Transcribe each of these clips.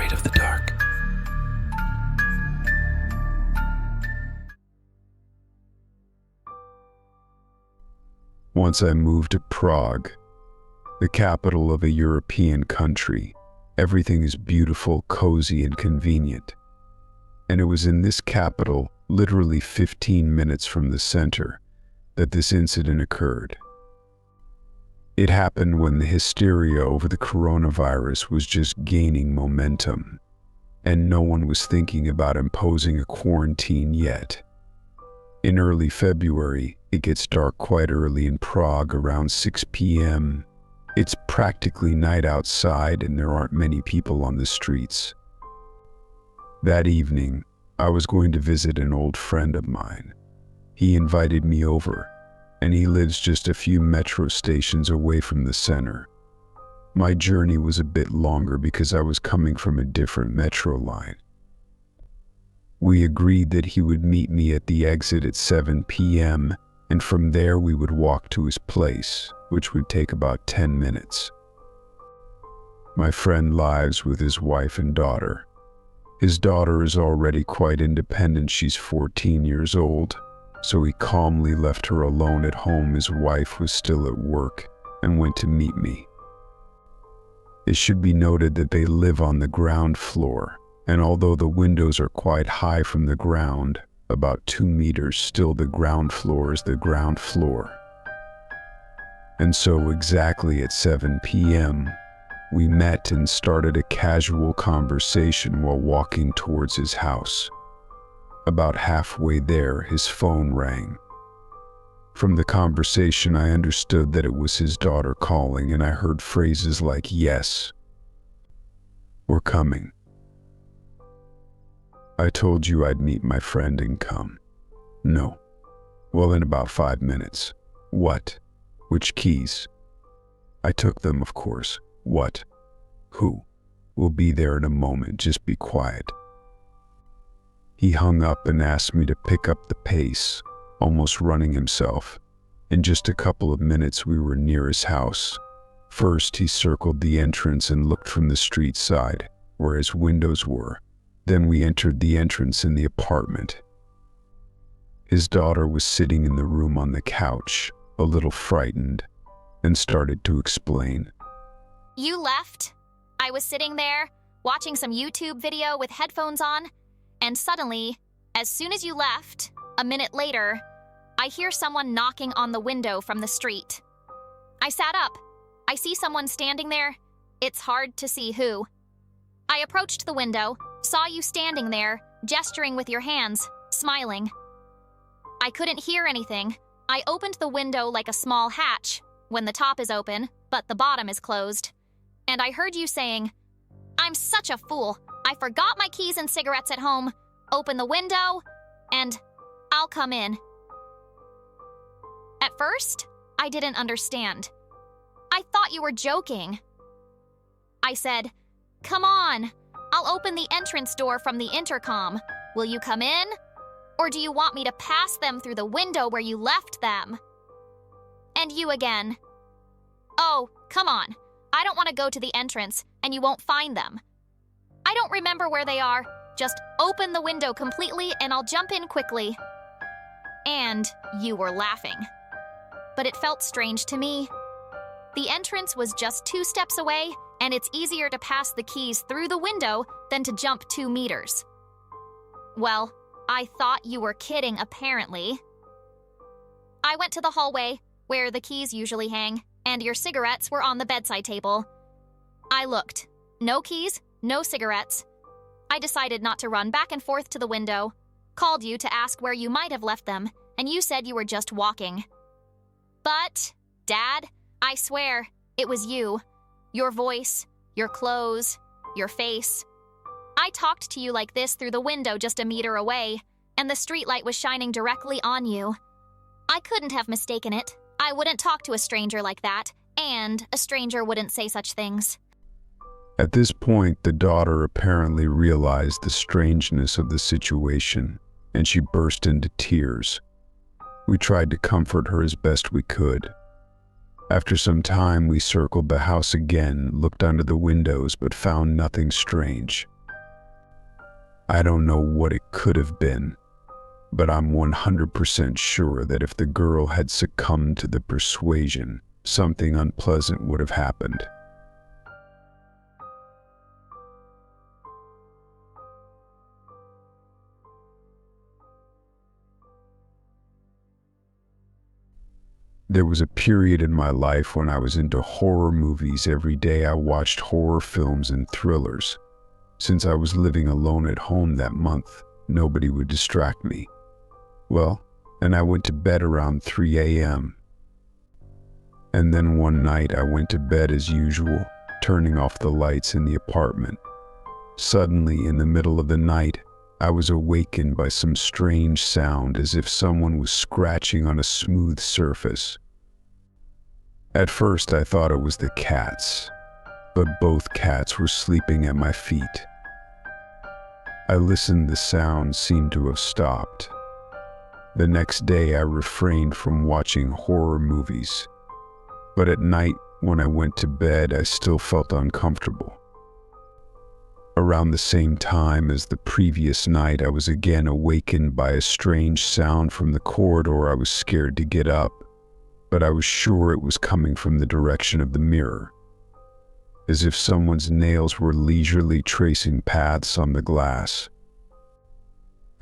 afraid of the dark. Once I moved to Prague, the capital of a European country. Everything is beautiful, cozy, and convenient. And it was in this capital, literally 15 minutes from the center, that this incident occurred. It happened when the hysteria over the coronavirus was just gaining momentum, and no one was thinking about imposing a quarantine yet. In early February, it gets dark quite early in Prague, around 6 p.m. It's practically night outside and there aren't many people on the streets. That evening, I was going to visit an old friend of mine. He invited me over, and he lives just a few metro stations away from the center. My journey was a bit longer because I was coming from a different metro line. We agreed that he would meet me at the exit at 7 p.m., and from there we would walk to his place, which would take about 10 minutes. My friend lives with his wife and daughter. His daughter is already quite independent. She's 14 years old, so he calmly left her alone at home. His wife was still at work and went to meet me. It should be noted that they live on the ground floor, and although the windows are quite high from the ground, about 2 meters, still the ground floor is the ground floor. And so exactly at 7 p.m., we met and started a casual conversation while walking towards his house. About halfway there, his phone rang. From the conversation, I understood that it was his daughter calling, and I heard phrases like, "Yes, we're coming. I told you I'd meet my friend and come." "No." "Well, in about 5 minutes." "What? Which keys?" "I took them, of course." "What? Who?" "We'll be there in a moment, just be quiet." He hung up and asked me to pick up the pace, almost running himself. In just a couple of minutes we were near his house. First he circled the entrance and looked from the street side, where his windows were. Then we entered the entrance in the apartment. His daughter was sitting in the room on the couch, a little frightened, and started to explain. "You left. I was sitting there, watching some YouTube video with headphones on, and suddenly, as soon as you left, a minute later, I hear someone knocking on the window from the street. I sat up. I see someone standing there. It's hard to see who. I approached the window, saw you standing there, gesturing with your hands, smiling. I couldn't hear anything. I opened the window like a small hatch, when the top is open, but the bottom is closed. And I heard you saying, 'I'm such a fool. I forgot my keys and cigarettes at home. Open the window, and I'll come in.' At first, I didn't understand. I thought you were joking. I said, 'Come on, I'll open the entrance door from the intercom. Will you come in? Or do you want me to pass them through the window where you left them?' And you again, 'Oh, come on. I don't want to go to the entrance, and you won't find them. I don't remember where they are. Just open the window completely, and I'll jump in quickly.' And you were laughing. But it felt strange to me. The entrance was just 2 steps away, and it's easier to pass the keys through the window than to jump 2 meters. Well, I thought you were kidding, apparently. I went to the hallway, where the keys usually hang, and your cigarettes were on the bedside table. I looked. No keys, no cigarettes. I decided not to run back and forth to the window, called you to ask where you might have left them, and you said you were just walking. But, Dad, I swear, it was you. Your voice, your clothes, your face. I talked to you like this through the window just a meter away, and the streetlight was shining directly on you. I couldn't have mistaken it. I wouldn't talk to a stranger like that, and a stranger wouldn't say such things." At this point, the daughter apparently realized the strangeness of the situation, and she burst into tears. We tried to comfort her as best we could. After some time, we circled the house again, looked under the windows, but found nothing strange. I don't know what it could have been, but I'm 100% sure that if the girl had succumbed to the persuasion, something unpleasant would have happened. There was a period in my life when I was into horror movies. Every day I watched horror films and thrillers. Since I was living alone at home that month, nobody would distract me. Well, and I went to bed around 3 a.m. And then one night I went to bed as usual, turning off the lights in the apartment. Suddenly, in the middle of the night, I was awakened by some strange sound, as if someone was scratching on a smooth surface. At first I thought it was the cats, but both cats were sleeping at my feet. I listened, the sound seemed to have stopped. The next day I refrained from watching horror movies, but at night when I went to bed I still felt uncomfortable. Around the same time as the previous night, I was again awakened by a strange sound from the corridor. I was scared to get up, but I was sure it was coming from the direction of the mirror, as if someone's nails were leisurely tracing paths on the glass.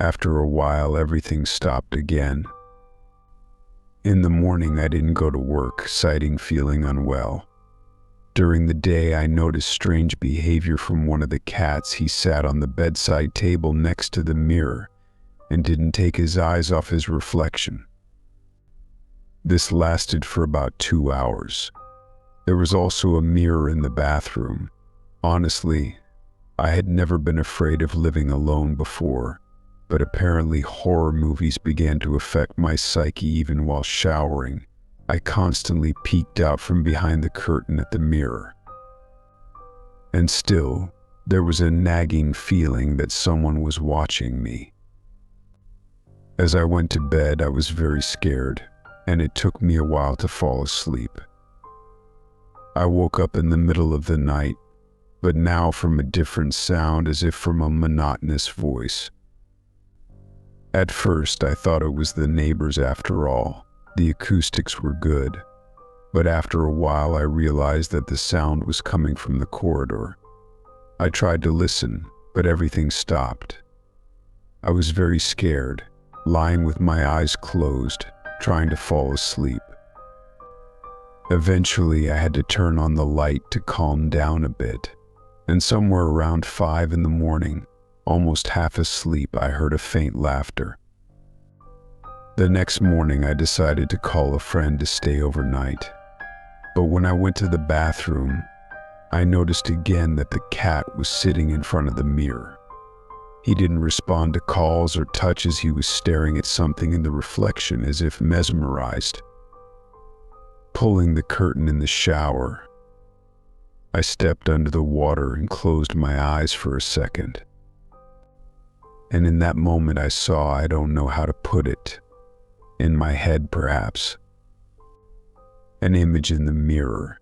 After a while, everything stopped again. In the morning, I didn't go to work, citing feeling unwell. During the day, I noticed strange behavior from one of the cats. He sat on the bedside table next to the mirror and didn't take his eyes off his reflection. This lasted for about 2 hours. There was also a mirror in the bathroom. Honestly, I had never been afraid of living alone before, but apparently horror movies began to affect my psyche. Even while showering, I constantly peeked out from behind the curtain at the mirror. And still, there was a nagging feeling that someone was watching me. As I went to bed, I was very scared, and it took me a while to fall asleep. I woke up in the middle of the night, but now from a different sound, as if from a monotonous voice. At first, I thought it was the neighbors after all. The acoustics were good, but after a while I realized that the sound was coming from the corridor. I tried to listen, but everything stopped. I was very scared, lying with my eyes closed, trying to fall asleep. Eventually, I had to turn on the light to calm down a bit, and somewhere around 5 in the morning, almost half asleep, I heard a faint laughter. The next morning, I decided to call a friend to stay overnight. But when I went to the bathroom, I noticed again that the cat was sitting in front of the mirror. He didn't respond to calls or touches. He was staring at something in the reflection as if mesmerized. Pulling the curtain in the shower, I stepped under the water and closed my eyes for a second. And in that moment I saw, I don't know how to put it, in my head perhaps, an image in the mirror.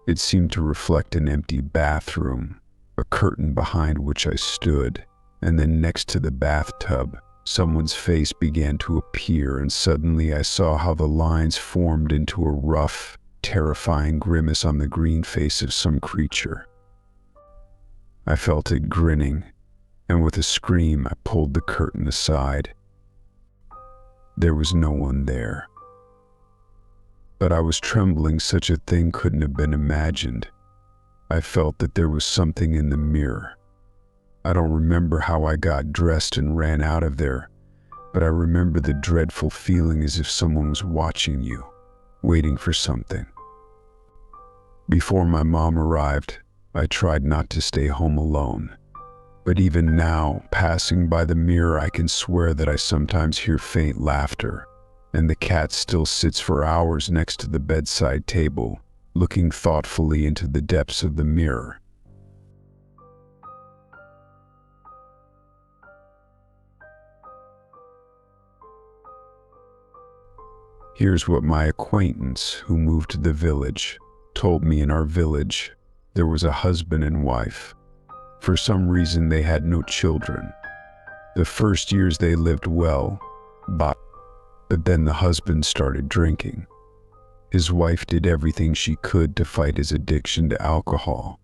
It seemed to reflect an empty bathroom, a curtain behind which I stood, and then next to the bathtub, someone's face began to appear, and suddenly I saw how the lines formed into a rough, terrifying grimace on the green face of some creature. I felt it grinning, and with a scream I pulled the curtain aside. There was no one there. But I was trembling. Such a thing couldn't have been imagined. I felt that there was something in the mirror. I don't remember how I got dressed and ran out of there, but I remember the dreadful feeling as if someone was watching you, waiting for something. Before my mom arrived, I tried not to stay home alone. But even now, passing by the mirror, I can swear that I sometimes hear faint laughter, and the cat still sits for hours next to the bedside table, looking thoughtfully into the depths of the mirror. Here's what my acquaintance, who moved to the village, told me. In our village, there was a husband and wife. For some reason, they had no children. The first years they lived well, but then the husband started drinking. His wife did everything she could to fight his addiction to alcohol.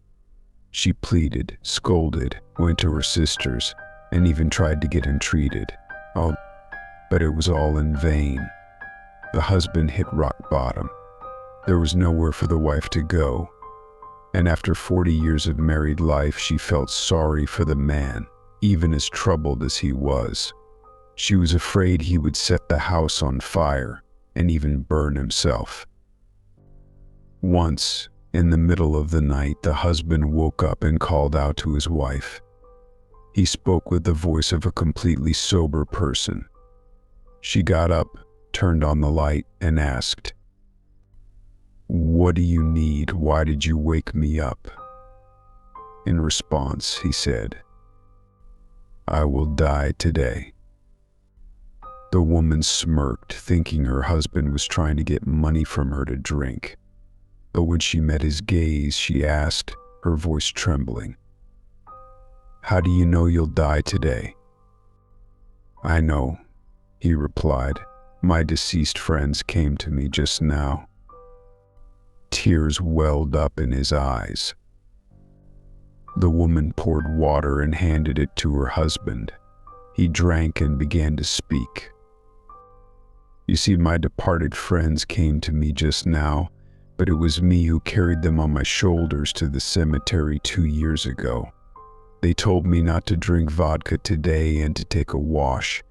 She pleaded, scolded, went to her sisters, and even tried to get him treated. But it was all in vain. The husband hit rock bottom. There was nowhere for the wife to go. And after 40 years of married life, she felt sorry for the man, even as troubled as he was. She was afraid he would set the house on fire and even burn himself. Once, in the middle of the night, the husband woke up and called out to his wife. He spoke with the voice of a completely sober person. She got up, turned on the light, and asked, "What do you need? Why did you wake me up?" In response, he said, "I will die today." The woman smirked, thinking her husband was trying to get money from her to drink. But when she met his gaze, she asked, her voice trembling, "How do you know you'll die today?" "I know," he replied. "My deceased friends came to me just now." Tears welled up in his eyes. The woman poured water and handed it to her husband. He drank and began to speak. "You see, my departed friends came to me just now, but it was me who carried them on my shoulders to the cemetery 2 years ago. They told me not to drink vodka today and to take a wash.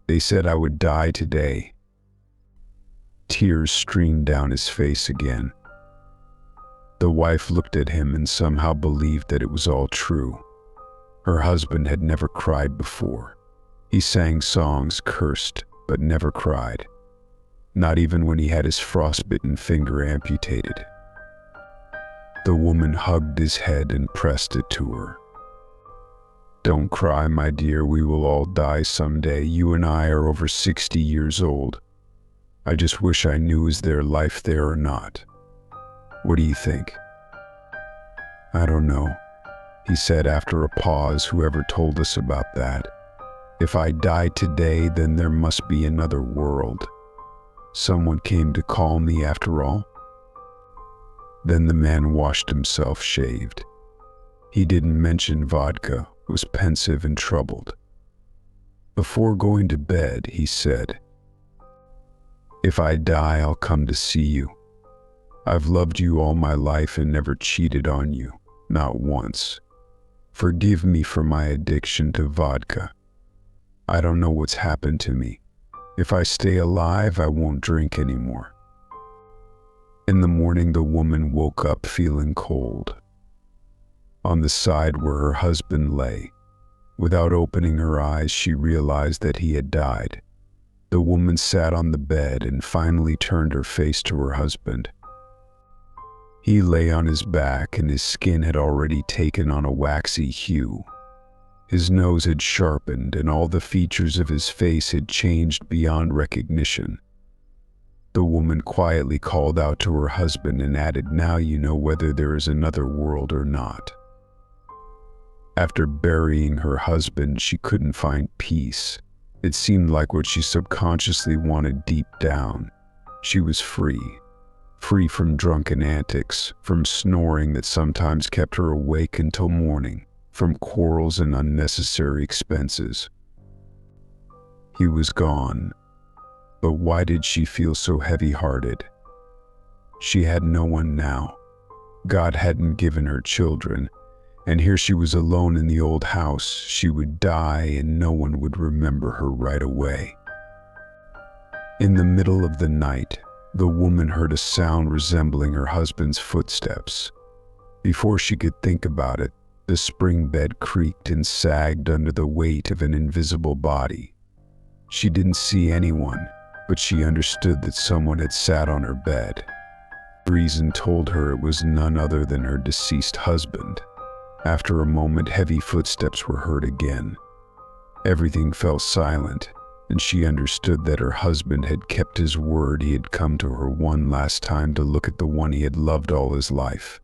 They said I would die today." Tears streamed down his face again. The wife looked at him and somehow believed that it was all true. Her husband had never cried before. He sang songs, cursed, but never cried. Not even when he had his frostbitten finger amputated. The woman hugged his head and pressed it to her. "Don't cry, my dear, we will all die someday. You and I are over 60 years old. I just wish I knew, is there life there or not? What do you think?" "I don't know," he said after a pause. "Whoever told us about that? If I die today, then there must be another world. Someone came to call me after all." Then the man washed himself, shaved. He didn't mention vodka, was pensive and troubled. Before going to bed, he said, "If I die, I'll come to see you. I've loved you all my life and never cheated on you, not once. Forgive me for my addiction to vodka. I don't know what's happened to me. If I stay alive, I won't drink anymore." In the morning, the woman woke up feeling cold. On the side where her husband lay, without opening her eyes, she realized that he had died. The woman sat on the bed and finally turned her face to her husband. He lay on his back and his skin had already taken on a waxy hue. His nose had sharpened and all the features of his face had changed beyond recognition. The woman quietly called out to her husband and added, "Now you know whether there is another world or not." After burying her husband, she couldn't find peace. It seemed like what she subconsciously wanted deep down. She was free. Free from drunken antics, from snoring that sometimes kept her awake until morning, from quarrels and unnecessary expenses. He was gone. But why did she feel so heavy-hearted? She had no one now. God hadn't given her children, and here she was alone in the old house. She would die and no one would remember her right away. In the middle of the night, the woman heard a sound resembling her husband's footsteps. Before she could think about it, the spring bed creaked and sagged under the weight of an invisible body. She didn't see anyone, but she understood that someone had sat on her bed. Reason told her it was none other than her deceased husband. After a moment, heavy footsteps were heard again. Everything fell silent, and she understood that her husband had kept his word. He had come to her one last time to look at the one he had loved all his life.